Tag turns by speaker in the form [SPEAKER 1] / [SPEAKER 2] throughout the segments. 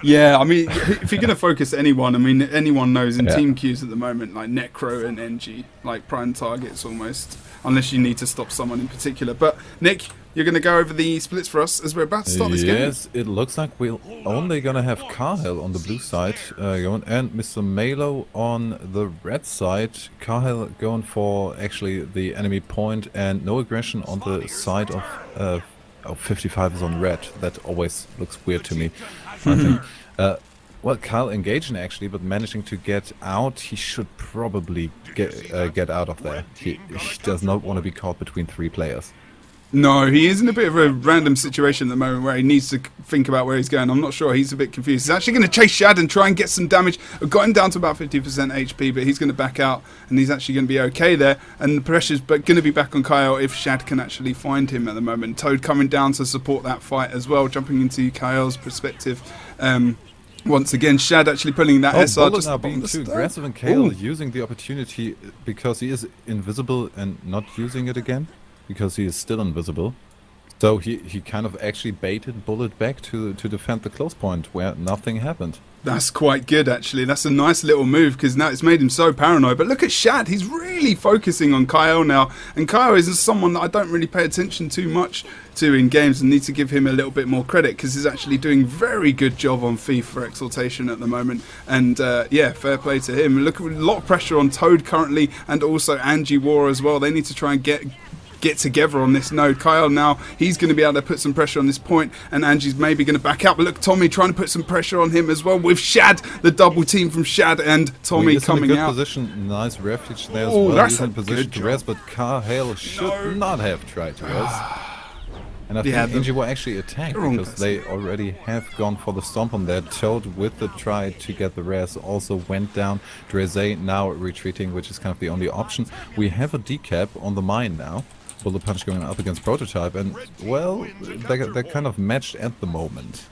[SPEAKER 1] Yeah, I mean, if you're going to focus anyone, I mean, anyone knows in team queues at the moment, like Necro and NG, like prime targets almost, unless you need to stop someone in particular. But, Nick, you're going to go over the splits for us as we're about to start this game.
[SPEAKER 2] Yes, it looks like we're only going to have Carhel on the blue side and Mr. Malo on the red side. Carhel going for actually the enemy point and no aggression on the side of 55 is on red. That always looks weird to me. I think. Well, Kyle engaging actually, but managing to get out. He should probably get out of there. He does not want to be caught between 3 players.
[SPEAKER 1] No, he is in a bit of a random situation at the moment where he needs to think about where he's going. I'm not sure. He's a bit confused. He's actually going to chase Shad and try and get some damage. I've got him down to about 50% HP, but he's going to back out and he's actually going to be okay there. And the pressure's going to be back on Kyle if Shad can actually find him at the moment. Toad coming down to support that fight as well, jumping into Kyle's perspective. Once again, Shad actually pulling that SR.
[SPEAKER 2] Bullet now being too aggressive, and Kale using the opportunity because he is invisible and not using it again. Because he is still invisible. So he kind of actually baited Bullet back to defend the close point where nothing happened.
[SPEAKER 1] That's quite good, actually. That's a nice little move because now it's made him so paranoid. But look at Shad. He's really focusing on Kyle now. And Kyle is someone that I don't really pay attention too much to in games and need to give him a little bit more credit because he's actually doing very good job on FIFA Exaltation at the moment. And yeah, fair play to him. Look, a lot of pressure on Toad currently and also Angie War as well. They need to try and get together on this node. Kyle now, he's going to be able to put some pressure on this point, and Angie's maybe going to back out. But look, Tommy trying to put some pressure on him as well with Shad, the double team from Shad and Tommy coming out.
[SPEAKER 2] Position, nice refuge there as well.
[SPEAKER 1] That's
[SPEAKER 2] he's in position to res, but Carhale should not have tried to res. And I think Angie will actually attack because they already have gone for the stomp on there. Toad with the try to get the res also went down. Dreze now retreating, which is kind of the only option. We have a decap on the mine now. Bullet Punch going up against Prototype, and well, they're kind of matched at the moment.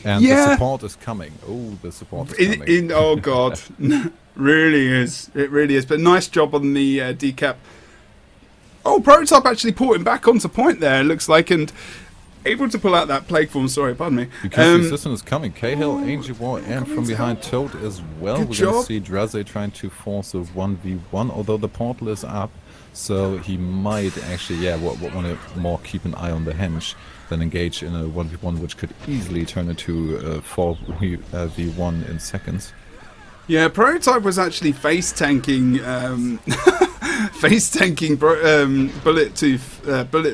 [SPEAKER 2] And the support is coming. Oh, the support is coming.
[SPEAKER 1] Oh god, really is. It really is. But nice job on the decap. Oh, Prototype actually porting back onto point there. It looks like, and able to pull out that plague form. Sorry, pardon me.
[SPEAKER 2] Because the assistant is coming. Cahill, Angel War, and from behind Toad as well. We're going to see Draze trying to force a 1v1, although the portal is up. So he might actually, want to more keep an eye on the henge than engage in a 1v1, which could easily turn into a 4v1 in seconds. Yeah,
[SPEAKER 1] Prototype was actually face tanking Bullet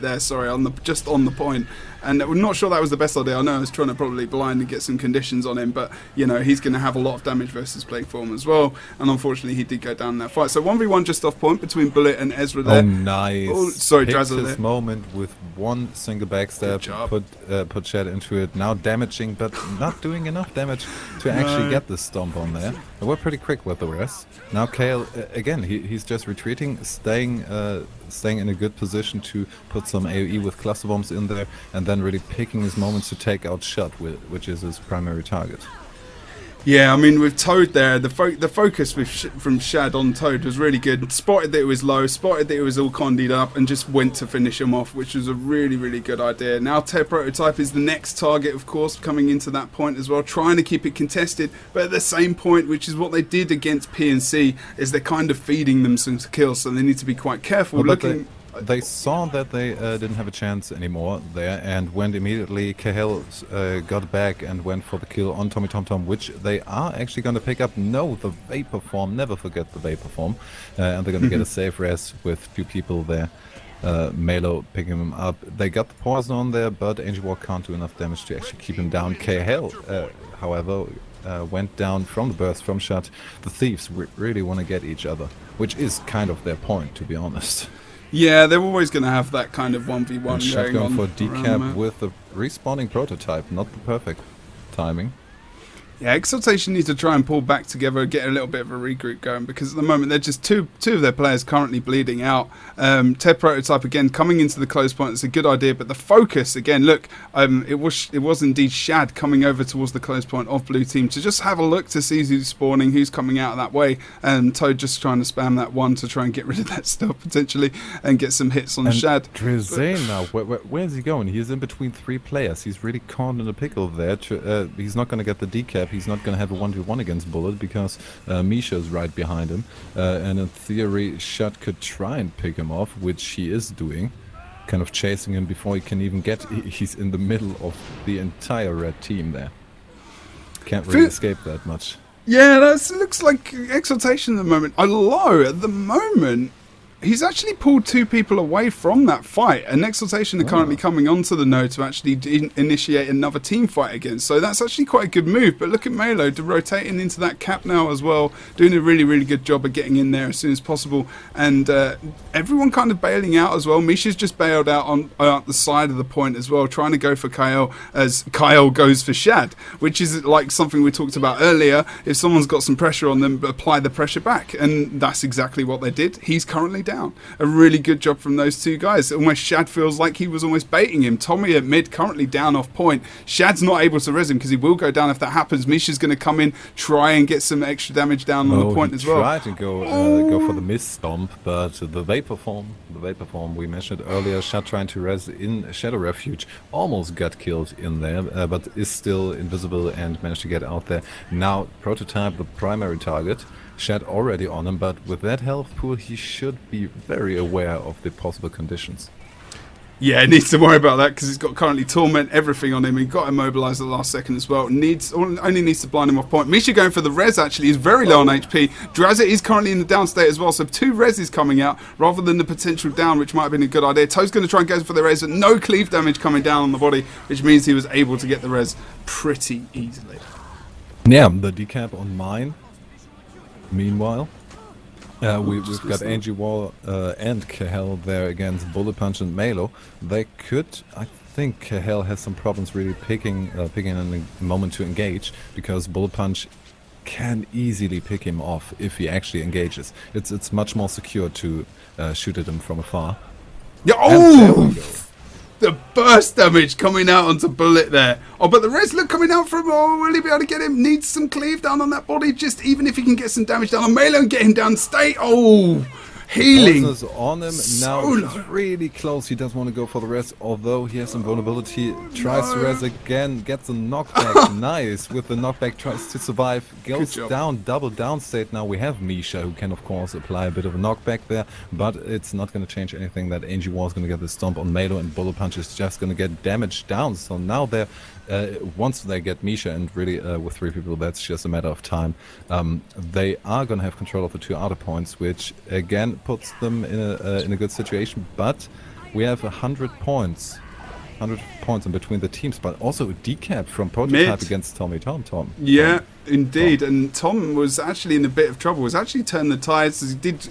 [SPEAKER 1] there. Sorry, just on the point. And I'm not sure that was the best idea. I know I was trying to probably blind and get some conditions on him, but you know he's going to have a lot of damage versus Plague Form as well. And unfortunately, he did go down in that fight. So 1v1 just off point between Bullet and Ezra there.
[SPEAKER 2] Oh, nice!
[SPEAKER 1] Oh, sorry, Drazzle there.
[SPEAKER 2] Moment with one single backstab, put Shad into it. Now damaging, but not doing enough damage to actually get the stomp on there. They were pretty quick with the rest. Now Kale again, he's just retreating, staying in a good position to put some AoE with cluster bombs in there, and then really picking his moments to take out Shut, which is his primary target.
[SPEAKER 1] Yeah, I mean with Toad there, the focus from Shad on Toad was really good. Spotted that it was low, spotted that it was all condied up, and just went to finish him off, which was a really, really good idea. Now Prototype is the next target, of course, coming into that point as well, trying to keep it contested, but at the same point, which is what they did against PNC, is they're kind of feeding them some kills, so they need to be quite careful.
[SPEAKER 2] They saw that they didn't have a chance anymore there and went immediately. Cahill got back and went for the kill on Tommy Tom Tom, which they are actually going to pick up. No, the Vapor Form, never forget the Vapor Form. And they're going to get a safe res with a few people there. Malo picking him up. They got the poison on there, but Angel War can't do enough damage to actually keep him down. Cahill, however, went down from the burst from Shut. The Thieves really want to get each other, which is kind of their point, to be honest.
[SPEAKER 1] Yeah, they're always going to have that kind of 1v1 going on.
[SPEAKER 2] For decap with the respawning Prototype, not the perfect timing.
[SPEAKER 1] Yeah, Exaltation need to try and pull back together, get a little bit of a regroup going, because at the moment they're just two of their players currently bleeding out. Ted Prototype again coming into the close point. It's a good idea, but the focus again. Look, it was indeed Shad coming over towards the close point of blue team to just have a look to see who's spawning, who's coming out that way, and Toad just trying to spam that one to try and get rid of that stuff potentially and get some hits on
[SPEAKER 2] and
[SPEAKER 1] Shad.
[SPEAKER 2] Drizane now, where's he going? He's in between 3 players. He's really caught in a pickle there. He's not going to get the decap. He's not going to have a 1v1 against Bullet because Misha is right behind him. And in theory, Shad could try and pick him off, which he is doing. Kind of chasing him before he can even get... He's in the middle of the entire red team there. Can't really escape that much.
[SPEAKER 1] Yeah, that looks like Exaltation at the moment. Although, at the moment... he's actually pulled 2 people away from that fight, and Exaltation are currently coming onto the node to actually initiate another team fight again. So that's actually quite a good move. But look at Melo rotating into that cap now as well, doing a really, really good job of getting in there as soon as possible. And everyone kind of bailing out as well. Misha's just bailed out on the side of the point as well, trying to go for Kyle as Kyle goes for Shad, which is like something we talked about earlier. If someone's got some pressure on them, apply the pressure back. And that's exactly what they did. He's currently down. A really good job from those 2 guys. Almost Shad feels like he was almost baiting him. Tommy at mid currently down off point. Shad's not able to res him because he will go down if that happens. Misha's going to come in, try and get some extra damage down on the point as well.
[SPEAKER 2] Tried to go for the mist stomp, but the vapor form we mentioned earlier, Shad trying to res in Shadow Refuge, almost got killed in there, but is still invisible and managed to get out there. Now Prototype, the primary target. Shad already on him, but with that health pool, he should be very aware of the possible conditions.
[SPEAKER 1] Yeah, he needs to worry about that because he's got currently Torment, everything on him. He got immobilized at the last second as well. Only needs to blind him off point. Misha going for the res actually is very low on HP. Drazit is currently in the down state as well, so 2 reses coming out rather than the potential down, which might have been a good idea. Toad's going to try and go for the res, but no cleave damage coming down on the body, which means he was able to get the res pretty easily.
[SPEAKER 2] Yeah, the decap on mine. Meanwhile, we've got Angie Wall and Cahel there against Bullet Punch and Melo. They could, I think Cahel has some problems really picking in a moment to engage, because Bullet Punch can easily pick him off if he actually engages. It's much more secure to shoot at him from afar.
[SPEAKER 1] Yeah, oh! The burst damage coming out onto Bullet there. Oh, but the res look coming out from... Oh, will he be able to get him? Needs some cleave down on that body. Just even if he can get some damage down on Melo and get him down state. Oh, healing.
[SPEAKER 2] On him now. He's really close. He doesn't want to go for the res, although he has some vulnerability. Tries to res again, gets a knockback. Nice. With the knockback, tries to survive. Goes down, double down state. Now we have Misha, who can of course apply a bit of a knockback there, but it's not going to change anything that Angie Wall is going to get the stomp on Melo, and Bullet Punch is just going to get damaged down. So now they're once they get Misha, and really with 3 people, that's just a matter of time. They are going to have control of the 2 outer points, which again puts them in a good situation. But we have 100 points in between the teams, but also a decap from Prototype against Tommy Tom.
[SPEAKER 1] Yeah, indeed. And Tom was actually in a bit of trouble. Was actually turned the tides.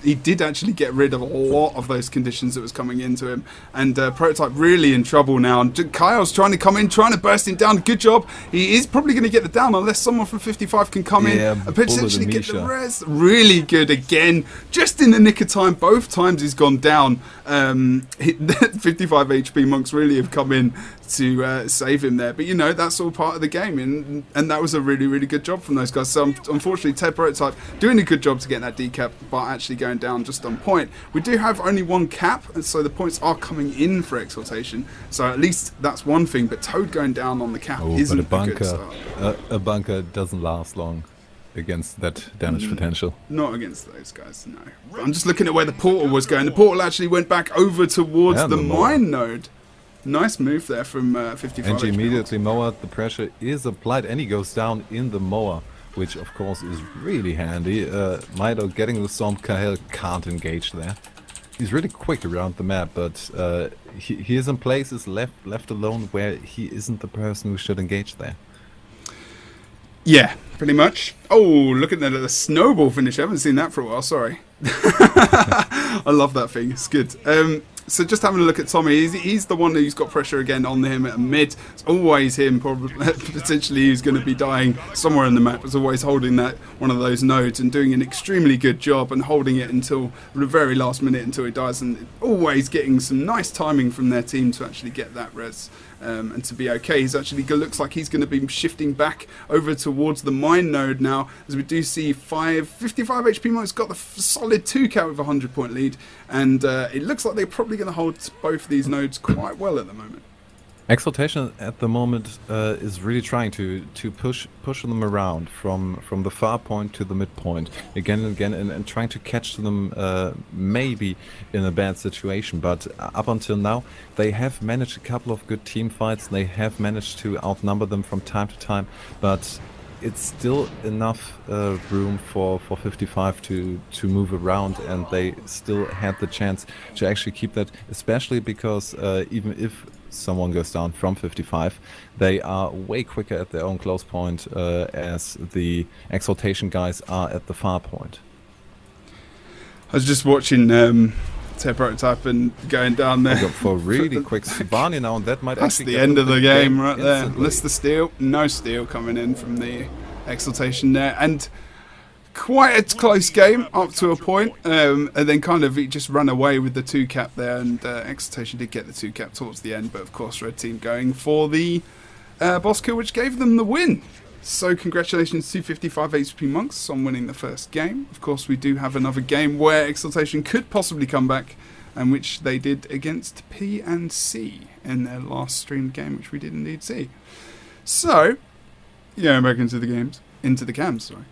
[SPEAKER 1] He did actually get rid of a lot of those conditions that was coming into him. And Prototype really in trouble now. And Kyle's trying to come in, trying to burst him down. Good job. He is probably going to get the down unless someone from 55 can come in and potentially get the res. Really good again. Just in the nick of time. Both times he's gone down. 55 HP monks really have come in to save him there, but you know, that's all part of the game, and that was a really, really good job from those guys. So unfortunately, Ted Prototype doing a good job to get that decap, but actually going down just on point. We do have only 1 cap, and so the points are coming in for Exaltation, so at least that's one thing. But Toad going down on the cap isn't a good start.
[SPEAKER 2] A bunker doesn't last long against that damage potential.
[SPEAKER 1] Not against those guys, no. But I'm just looking at where the portal was going. The portal actually went back over towards the mine node. Nice move there from 55.
[SPEAKER 2] And he immediately mowered. The pressure is applied, and he goes down in the mower, which of course is really handy. Milo getting the Storm, Cahel can't engage there. He's really quick around the map, but he is in places left alone where he isn't the person who should engage there.
[SPEAKER 1] Yeah, pretty much. Oh, look at the snowball finish. I haven't seen that for a while, sorry. I love that thing. It's good. So just having a look at Tommy, he's the one who's got pressure again on him at mid. It's always him, probably potentially who's going to be dying somewhere in the map. It's always holding that one of those nodes and doing an extremely good job and holding it until the very last minute until he dies, and always getting some nice timing from their team to actually get that res. And to be okay. He's actually looks like he's going to be shifting back over towards the mine node now, as we do see 55 HP Monk's got the solid 2 with a 100-point lead, and it looks like they're probably going to hold both of these nodes quite well at the moment.
[SPEAKER 2] Exaltation at the moment is really trying to push them around from the far point to the midpoint again and again, and trying to catch them maybe in a bad situation. But up until now, they have managed a couple of good team fights. They have managed to outnumber them from time to time, but it's still enough room for 55 to move around, and they still had the chance to actually keep that, especially because even if someone goes down from 55, they are way quicker at their own close point as the Exaltation guys are at the far point.
[SPEAKER 1] I was just watching Prototype and going down there
[SPEAKER 2] for really quick Svani now, and that might
[SPEAKER 1] that's
[SPEAKER 2] actually
[SPEAKER 1] the end of the game right there.
[SPEAKER 2] Instantly.
[SPEAKER 1] Unless the steal, no steal coming in from the Exaltation there, and quite a close game up to a point, and then kind of it just ran away with the 2 there, and Exaltation did get the 2 towards the end, but of course Red Team going for the boss kill, which gave them the win. So congratulations to 55 HP Monks on winning the first game. Of course we do have another game where Exaltation could possibly come back, and which they did against P&C in their last streamed game, which we did indeed see. So, yeah, back into the games, into the cams, sorry.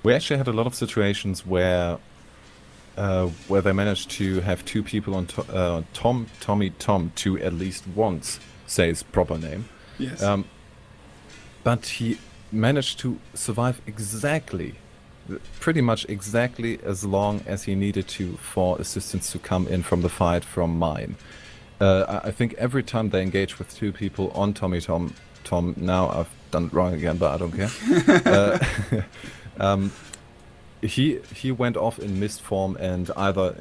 [SPEAKER 2] We actually had a lot of situations where they managed to have 2 people on Tommy Tom to at least once say his proper name.
[SPEAKER 1] Yes.
[SPEAKER 2] But he managed to survive pretty much exactly as long as he needed to for assistance to come in from the fight from mine. I think every time they engage with 2 people on Tommy Tom, now I've done it wrong again, but I don't care. He went off in mist form and either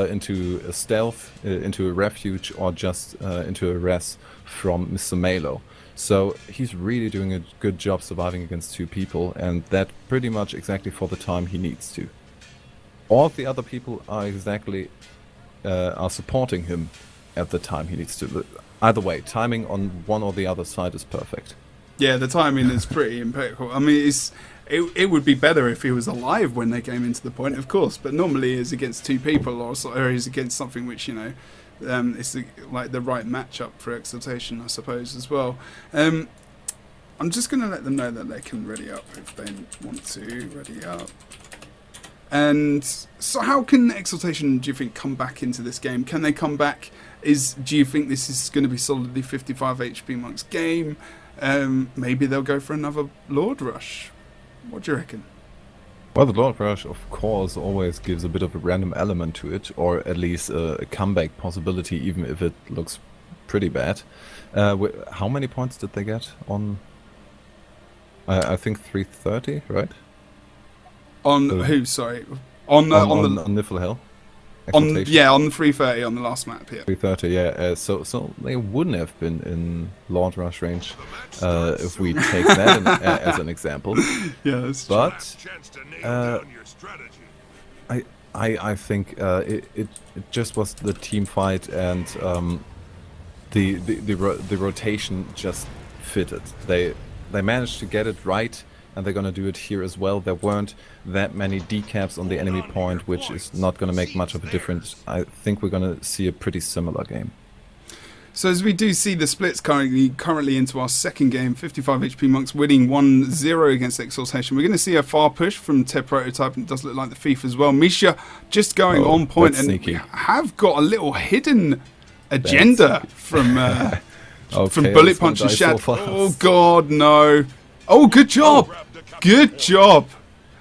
[SPEAKER 2] into a stealth, into a refuge, or just into a res from Mr. Malo. So he's really doing a good job surviving against 2 people, and that pretty much exactly for the time he needs to. All of the other people are are supporting him at the time he needs to. Either way, timing on one or the other side is perfect.
[SPEAKER 1] Yeah, the timing is pretty impeccable. I mean, it would be better if he was alive when they came into the point, of course, but normally it's against 2 people, or he's against something which, you know, it's like the right matchup for Exaltation, I suppose, as well. I'm just going to let them know that they can ready up if they want to ready up. And so how can Exaltation, do you think, come back into this game? Can they come back? Do you think this is going to be solidly 55 HP Monk's game? Maybe they'll go for another Lord Rush. What do you reckon?
[SPEAKER 2] Well, the Lord Rush, of course, always gives a bit of a random element to it, or at least a comeback possibility, even if it looks pretty bad. How many points did they get on? I think 330, right?
[SPEAKER 1] On who? Sorry, on
[SPEAKER 2] Niflhel.
[SPEAKER 1] On the 330 on the last map. Yeah.
[SPEAKER 2] 330. Yeah. So they wouldn't have been in Lord Rush range if we take that as an example.
[SPEAKER 1] Yeah, that's true.
[SPEAKER 2] But I think it just was the team fight, and the rotation just fitted. They managed to get it right, and they're gonna do it here as well. There weren't that many decaps on the enemy point, which is not gonna make much of a difference. I think we're gonna see a pretty similar game.
[SPEAKER 1] So as we do see the splits currently into our second game, 55 HP Monks winning 1-0 against Exaltation. We're going to see a far push from Prototype, and it does look like the Thief as well. Misha just going on point, and
[SPEAKER 2] sneaky.
[SPEAKER 1] we have got a little hidden agenda from
[SPEAKER 2] Okay,
[SPEAKER 1] Bullet Punch and Shad. Oh god, no. Oh, good job. Good job.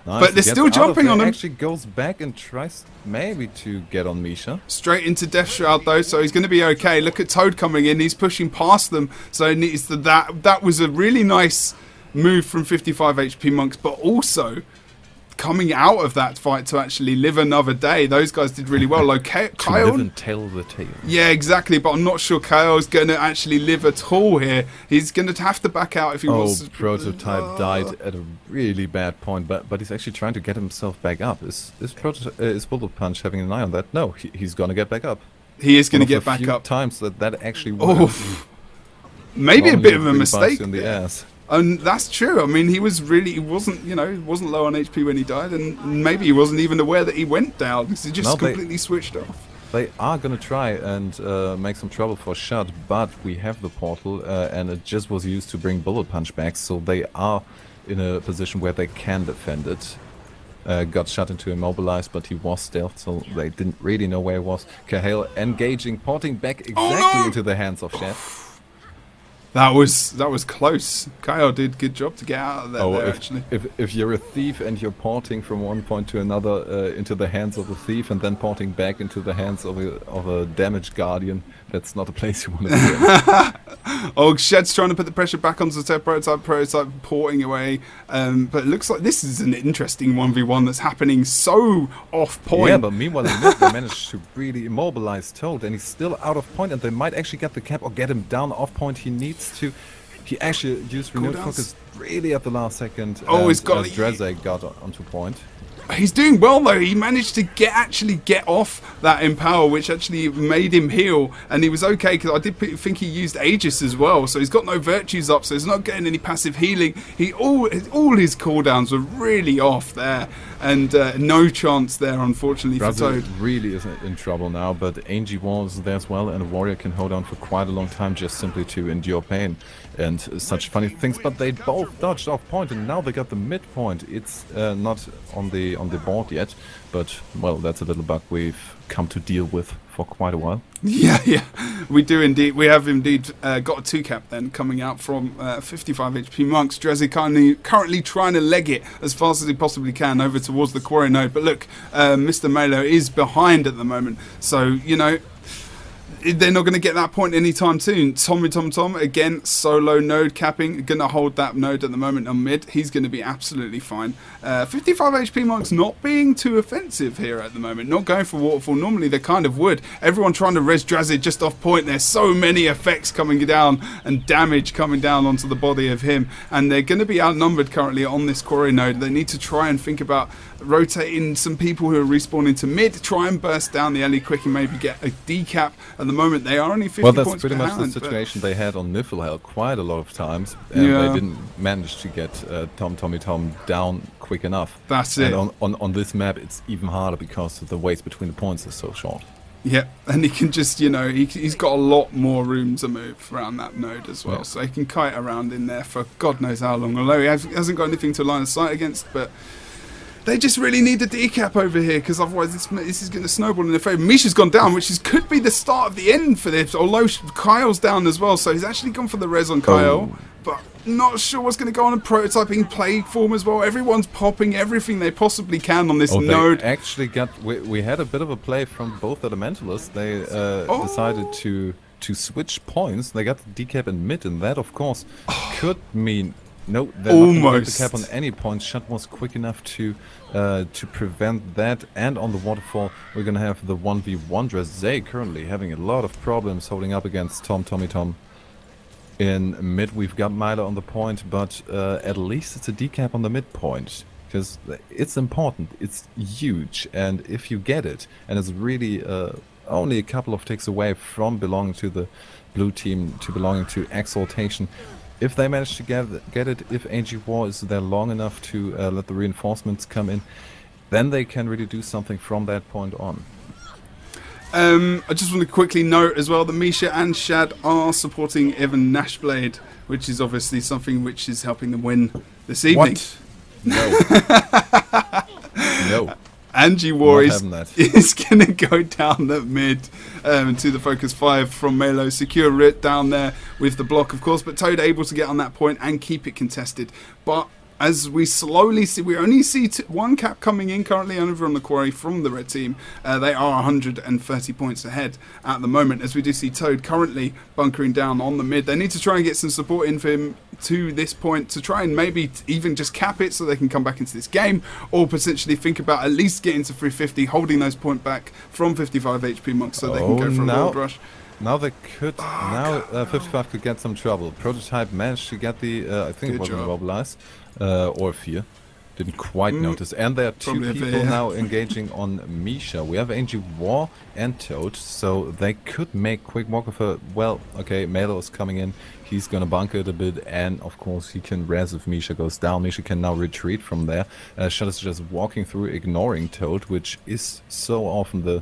[SPEAKER 2] Nice.
[SPEAKER 1] But they're still jumping on him.
[SPEAKER 2] Actually goes back and tries maybe to get on Misha.
[SPEAKER 1] Straight into Death Shroud though, so he's going to be okay. Look at Toad coming in. He's pushing past them. So that was a really nice move from 55 HP Monks, but also coming out of that fight to actually live another day. Those guys did really well. Like Kyle,
[SPEAKER 2] live and tell the tale.
[SPEAKER 1] Yeah, exactly. But I'm not sure Kyle's going to actually live at all here. He's going to have to back out if he wants to.
[SPEAKER 2] Prototype died at a really bad point, but he's actually trying to get himself back up. Is Bullet Punch having an eye on that? No, he's going to get back up.
[SPEAKER 1] He is going to get back up.
[SPEAKER 2] Times that actually works.
[SPEAKER 1] Maybe a bit of a mistake
[SPEAKER 2] in the ass.
[SPEAKER 1] And that's true. I mean, he wasn't low on HP when he died, and maybe he wasn't even aware that he went down because he just completely switched off.
[SPEAKER 2] They are going to try and make some trouble for Shut, but we have the portal, and it just was used to bring Bullet Punch back, so they are in a position where they can defend it. Got shut into immobilized, but he was stealth, so they didn't really know where he was. Cahill engaging, porting back exactly into the hands of Shad.
[SPEAKER 1] That was close. Kyle did a good job to get out of there, actually.
[SPEAKER 2] If you're a thief and you're porting from one point to another into the hands of a thief and then porting back into the hands of a damaged guardian, that's not a place you want to be in.
[SPEAKER 1] Oh, Shed's trying to put the pressure back onto the prototype porting away. But it looks like this is an interesting 1v1 that's happening so off point.
[SPEAKER 2] Yeah, but meanwhile in mid, they managed to really immobilize Toad, and he's still out of point, and they might actually get the cap or get him down off point. He needs to. He actually used renewed focus really at the last second.
[SPEAKER 1] Oh, he's got
[SPEAKER 2] Dreze got onto point.
[SPEAKER 1] He's doing well though. He managed to actually get off that Empower, which actually made him heal, and he was okay because I did think he used Aegis as well. So he's got no virtues up, so he's not getting any passive healing. All his cooldowns were really off there, and no chance there, unfortunately, for Toad.
[SPEAKER 2] Really is in trouble now, but Angie was there as well, and a warrior can hold on for quite a long time just simply to endure pain and such funny things. But they both dodged off point, and now they got the midpoint. It's not on the board yet, but well, that's a little bug we've come to deal with for quite a while.
[SPEAKER 1] Yeah, we do indeed. We have indeed got a 2-cap then coming out from 55 HP Monks. Dreze currently trying to leg it as fast as he possibly can over towards the quarry node, but look, Mr. Melo is behind at the moment, so you know they're not going to get that point anytime soon. Tom again, solo node capping, going to hold that node at the moment on mid. He's going to be absolutely fine. 55 HP Monks not being too offensive here at the moment, not going for waterfall. Normally they kind of would. Everyone trying to res Drazid just off point. There's so many effects coming down and damage coming down onto the body of him, and they're going to be outnumbered currently on this quarry node. They need to try and think about rotating some people who are respawning to mid, try and burst down the Ellie quick and maybe get a decap. At the moment they are only 50 points behind.
[SPEAKER 2] Well, that's pretty much the situation they had on Niflhel quite a lot of times, and they didn't manage to get Tommy Tom down quick enough.
[SPEAKER 1] That's it.
[SPEAKER 2] And on this map it's even harder because the waits between the points is so short.
[SPEAKER 1] Yeah, and he can just, you know, he's got a lot more room to move around that node as well, so he can kite around in there for God knows how long, although he hasn't got anything to line of sight against. But they just really need a decap over here, because otherwise this is going to snowball in their favour. Misha's gone down, which could be the start of the end for this, although Kyle's down as well, so he's actually gone for the res on Kyle. But not sure what's going to go on in prototyping play form as well. Everyone's popping everything they possibly can on this node.
[SPEAKER 2] They actually got... We had a bit of a play from both elementalists. They decided to switch points. They got the decap in mid, and that, of course, could mean... No, they're not going to get the cap on any point. Shut was quick enough to prevent that. And on the waterfall, we're going to have the 1v1 Dreze currently having a lot of problems holding up against Tommy Tom. In mid, we've got Milo on the point, but at least it's a decap on the mid point, because it's important. It's huge, and if you get it, and it's really only a couple of ticks away from belonging to the blue team to belonging to Exaltation. If they manage to get it, if AG War is there long enough to let the reinforcements come in, then they can really do something from that point on.
[SPEAKER 1] I just want to quickly note as well that Misha and Shad are supporting Evan Nashblade, which is obviously something which is helping them win this evening.
[SPEAKER 2] What? No. No.
[SPEAKER 1] Angie War is going to go down the mid to the focus 5 from Melo. Secure Rit down there with the block, of course, but Toad able to get on that point and keep it contested. But as we slowly see, we only see one cap coming in currently over on the quarry from the red team. They are 130 points ahead at the moment, as we do see Toad currently bunkering down on the mid. They need to try and get some support in for him to this point to try and maybe even just cap it so they can come back into this game, or potentially think about at least getting to 350, holding those points back from 55 HP monks so they can go for a Lord Rush.
[SPEAKER 2] Now they could, 55 could get some trouble. Prototype managed to get the, I think it was an Immobilize, or Fear. Didn't quite notice. And there are two people now engaging on Misha. We have Angie War and Toad, so they could make quick walk of her. Well, okay, Melo is coming in. He's gonna bunker it a bit, and of course he can res if Misha goes down. Misha can now retreat from there. Shad is just walking through, ignoring Toad, which is so often the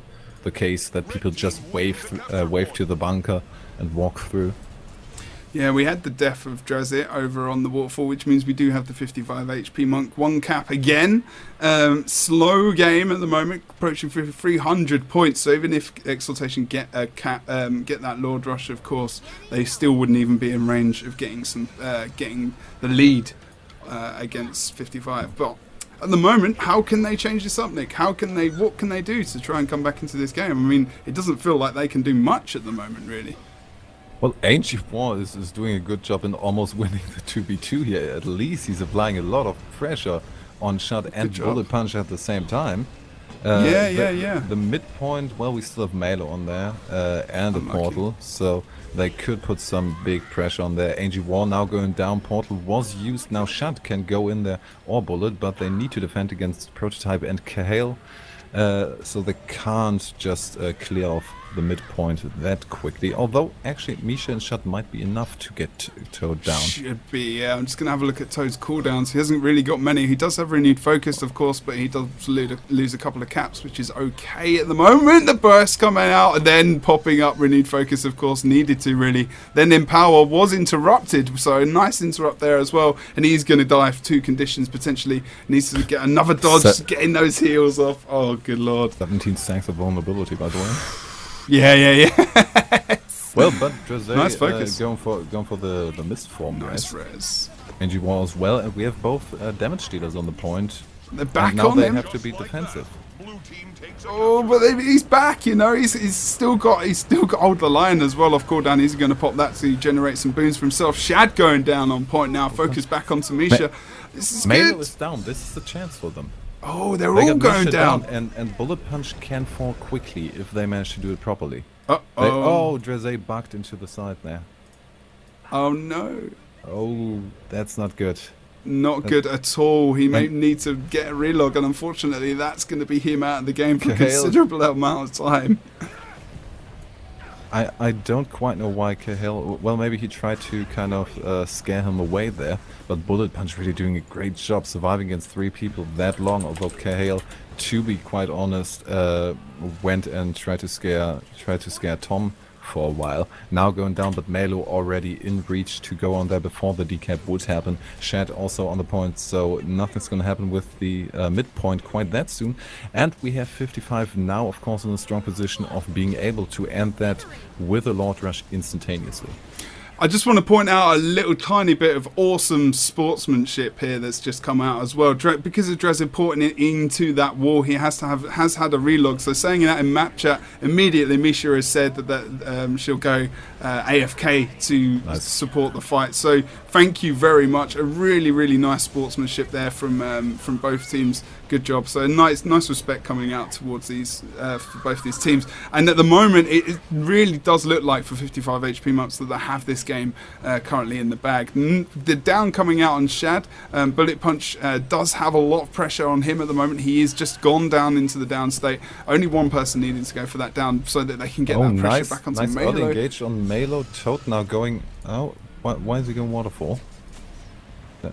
[SPEAKER 2] case that people just wave to the bunker and walk through.
[SPEAKER 1] Yeah, we had the death of Drazit over on the waterfall, which means we do have the 55 HP monk. One cap again. Slow game at the moment, approaching 300 points. So even if Exaltation get a cap, get that Lord Rush, of course, they still wouldn't even be in range of getting the lead against 55. But at the moment, how can they change this up, Nick? What can they do to try and come back into this game? I mean, it doesn't feel like they can do much at the moment, really.
[SPEAKER 2] Well, Ancient War is doing a good job in almost winning the 2v2 here. At least he's applying a lot of pressure on Shad and Bullet Punch at the same time. The midpoint, well, we still have Melo on there and a portal, so they could put some big pressure on there. Angie War now going down, portal was used, now Shad can go in there or Bullet, but they need to defend against Prototype and Kahale, so they can't just clear off the midpoint that quickly, although actually Misha and Shad might be enough to get Toad down.
[SPEAKER 1] Should be, yeah. I'm just going to have a look at Toad's cooldowns. He hasn't really got many. He does have renewed focus, of course, but he does lose a couple of caps, which is okay at the moment. The burst coming out and then popping up renewed focus, of course, needed to really. Then Empower was interrupted, so a nice interrupt there as well, and he's going to die for two conditions potentially. Needs to get another dodge, getting those heals off. Oh, good lord.
[SPEAKER 2] 17 stacks of vulnerability, by the way.
[SPEAKER 1] Yeah.
[SPEAKER 2] Well, but Drazit
[SPEAKER 1] nice focus.
[SPEAKER 2] Going for the mist form.
[SPEAKER 1] Nice res.
[SPEAKER 2] Angie War as well, and we have both damage dealers on the point.
[SPEAKER 1] They're back
[SPEAKER 2] and now
[SPEAKER 1] on
[SPEAKER 2] they
[SPEAKER 1] him.
[SPEAKER 2] Have to be defensive.
[SPEAKER 1] Oh, but he's back. You know, he's still got Hold the Lion as well off cooldown. He's going to pop that to generate some boons for himself. Shad going down on point now. Focus back onto Misha. This is
[SPEAKER 2] Melo
[SPEAKER 1] good.
[SPEAKER 2] is down. This is the chance for them.
[SPEAKER 1] Oh, they're all going down.
[SPEAKER 2] And Bullet Punch can fall quickly if they manage to do it properly.
[SPEAKER 1] Oh,
[SPEAKER 2] Drazit bugged into the side there.
[SPEAKER 1] Oh no.
[SPEAKER 2] Oh, that's not good.
[SPEAKER 1] Not good at all. He may need to get a relog, and unfortunately that's going to be him out of the game for a considerable amount of time.
[SPEAKER 2] I don't quite know why Kahale. Well, maybe he tried to kind of scare him away there, but Bullet Punch really doing a great job surviving against three people that long. Although Kahale, to be quite honest, went and tried to scare Tom for a while. Now going down, but Melo already in reach to go on there before the decap would happen. Shad also on the point, so nothing's going to happen with the midpoint quite that soon. And we have 55 now, of course, in a strong position of being able to end that with a Lord Rush instantaneously.
[SPEAKER 1] I just want to point out a little tiny bit of awesome sportsmanship here that's just come out as well. Because of Drazit porting it into that wall, he has had a relog. So saying that in map chat, immediately Misha has said that she'll go AFK to support the fight. So thank you very much. A really, really nice sportsmanship there from both teams. Good job. So nice respect coming out towards these for both these teams. And at the moment, it really does look like for 55 HP months that they have this game currently in the bag. The down coming out on Shad, Bullet Punch does have a lot of pressure on him at the moment. He is just gone down into the down state. Only one person needed to go for that down so that they can get that pressure back onto Melo.
[SPEAKER 2] Nice early engage on Melo. Toad now going out. Why is he going waterfall?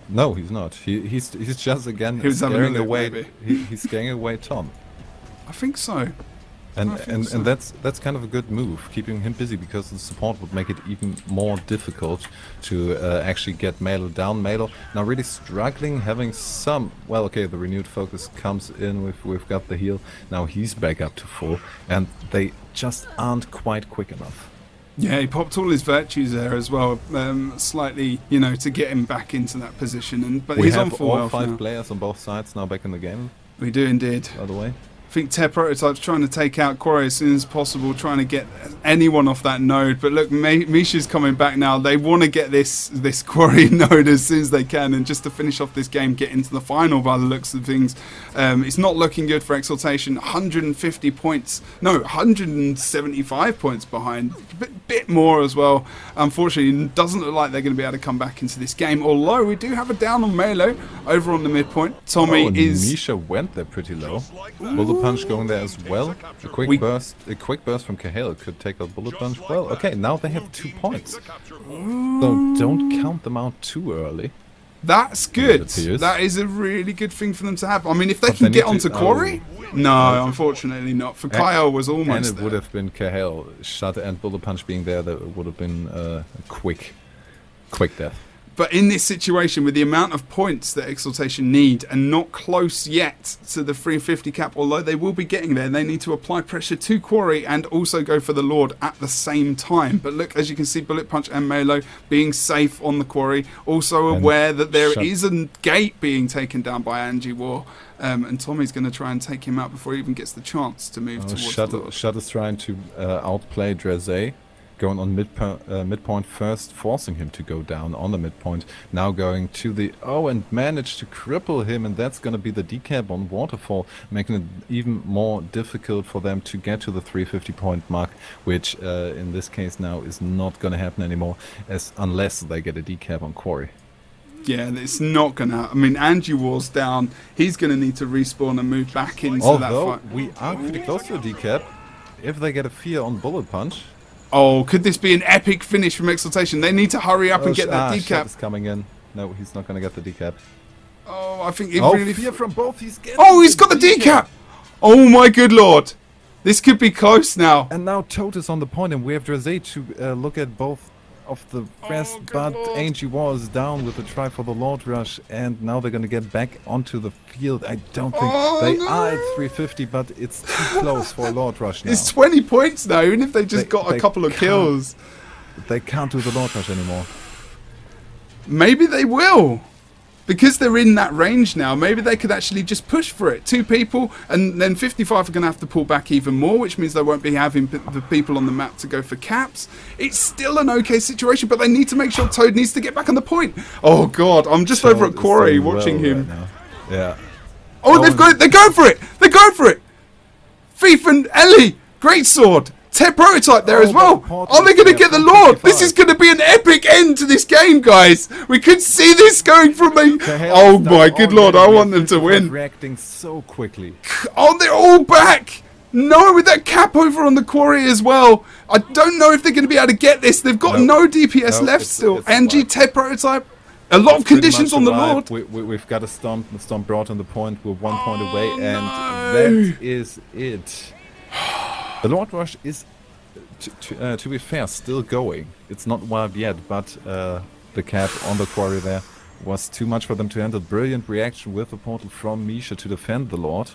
[SPEAKER 2] No, he's not. He's just again scaring away. He's scaring away Tom.
[SPEAKER 1] I think so.
[SPEAKER 2] And that's kind of a good move, keeping him busy, because the support would make it even more difficult to actually get Melo down. Melo now really struggling, having some. Well, okay, the renewed focus comes in. We've got the heal. Now he's back up to full, and they just aren't quite quick enough.
[SPEAKER 1] Yeah, he popped all his virtues there as well, slightly, you know, to get him back into that position. But
[SPEAKER 2] we
[SPEAKER 1] he's
[SPEAKER 2] have
[SPEAKER 1] on full
[SPEAKER 2] all
[SPEAKER 1] health
[SPEAKER 2] 5
[SPEAKER 1] now.
[SPEAKER 2] players on both sides now back in the game,
[SPEAKER 1] We do indeed.
[SPEAKER 2] by the way.
[SPEAKER 1] I think Ted Prototype's trying to take out Quarry as soon as possible, trying to get anyone off that node. But look, Misha's coming back now. They want to get this Quarry node as soon as they can, and just to finish off this game, get into the final by the looks of things. It's not looking good for Exaltation. 150 points, no, 175 points behind. Bit more as well. Unfortunately, it doesn't look like they're going to be able to come back into this game. Although we do have a down on Melo over on the midpoint. Tommy is.
[SPEAKER 2] Misha went there pretty low. Bullet punch going there as well. A quick burst from Cahill could take out bullet punch. Well, okay, now they have 2 points. So don't count them out too early.
[SPEAKER 1] That's good. That is a really good thing for them to have. I mean, if they can get onto Quarry, no, unfortunately not. For Kyle was almost
[SPEAKER 2] and it would have been Cahill shot and bullet punch being there. That would have been a quick death.
[SPEAKER 1] But in this situation, with the amount of points that Exaltation need and not close yet to the 350 cap, although they will be getting there, they need to apply pressure to Quarry and also go for the Lord at the same time. But look, as you can see, Bullet Punch and Melo being safe on the Quarry, also aware that there is a gate being taken down by Angie War. And Tommy's going to try and take him out before he even gets the chance to move towards the Lord.
[SPEAKER 2] Shut is trying to outplay Dreze. Going on midpoint first, forcing him to go down on the midpoint. Now going to the and managed to cripple him, and that's going to be the decap on Waterfall, making it even more difficult for them to get to the 350 point mark, which in this case now is not going to happen anymore, unless they get a decap on Quarry.
[SPEAKER 1] Yeah, it's not going to. I mean, Angie War's down. He's going to need to respawn and move back into that fight.
[SPEAKER 2] Although we are pretty close to a decap, if they get a fear on bullet punch.
[SPEAKER 1] Oh, could this be an epic finish from Exaltation? They need to hurry up and get that decap.
[SPEAKER 2] Shot is coming in. No, he's not going to get the decap.
[SPEAKER 1] Oh, I think it
[SPEAKER 2] really... fear from both. He's
[SPEAKER 1] got the decap! Oh my good lord. This could be close now.
[SPEAKER 2] And now Toad is on the point, and we have Dreze to look at both of the rest, but Angie was down with the try for the Lord Rush, and now they're going to get back onto the field. I don't think they are at 350, but it's too close for a Lord Rush now.
[SPEAKER 1] It's 20 points now, even if they just got a couple of kills.
[SPEAKER 2] They can't do the Lord Rush anymore.
[SPEAKER 1] Maybe they will. Because they're in that range now, maybe they could actually just push for it. 2 people, and then 55 are going to have to pull back even more, which means they won't be having the people on the map to go for caps. It's still an okay situation, but they need to make sure Toad needs to get back on the point. Oh god, I'm just over at Quarry watching him.
[SPEAKER 2] Right now. Yeah.
[SPEAKER 1] Oh, they're going for it! They're going for it! Thief and Ellie! Great sword! Ted Prototype there as well. Are they going to get the Lord? This is going to be an epic end to this game, guys. We could see this going from a... Oh my good lord, I want them to win.
[SPEAKER 2] Reacting so quickly.
[SPEAKER 1] Oh, they're all back. No, with that cap over on the Quarry as well. I don't know if they're going to be able to get this. They've got no DPS left still. Angie, Ted Prototype. A lot of conditions on the Lord.
[SPEAKER 2] We've got a Stomp. The Stomp brought on the point. We're 1 point away, and that is it. The Lord Rush is, to be fair, still going. It's not wild yet, but the cap on the Quarry there was too much for them to handle. Brilliant reaction with the portal from Misha to defend the Lord.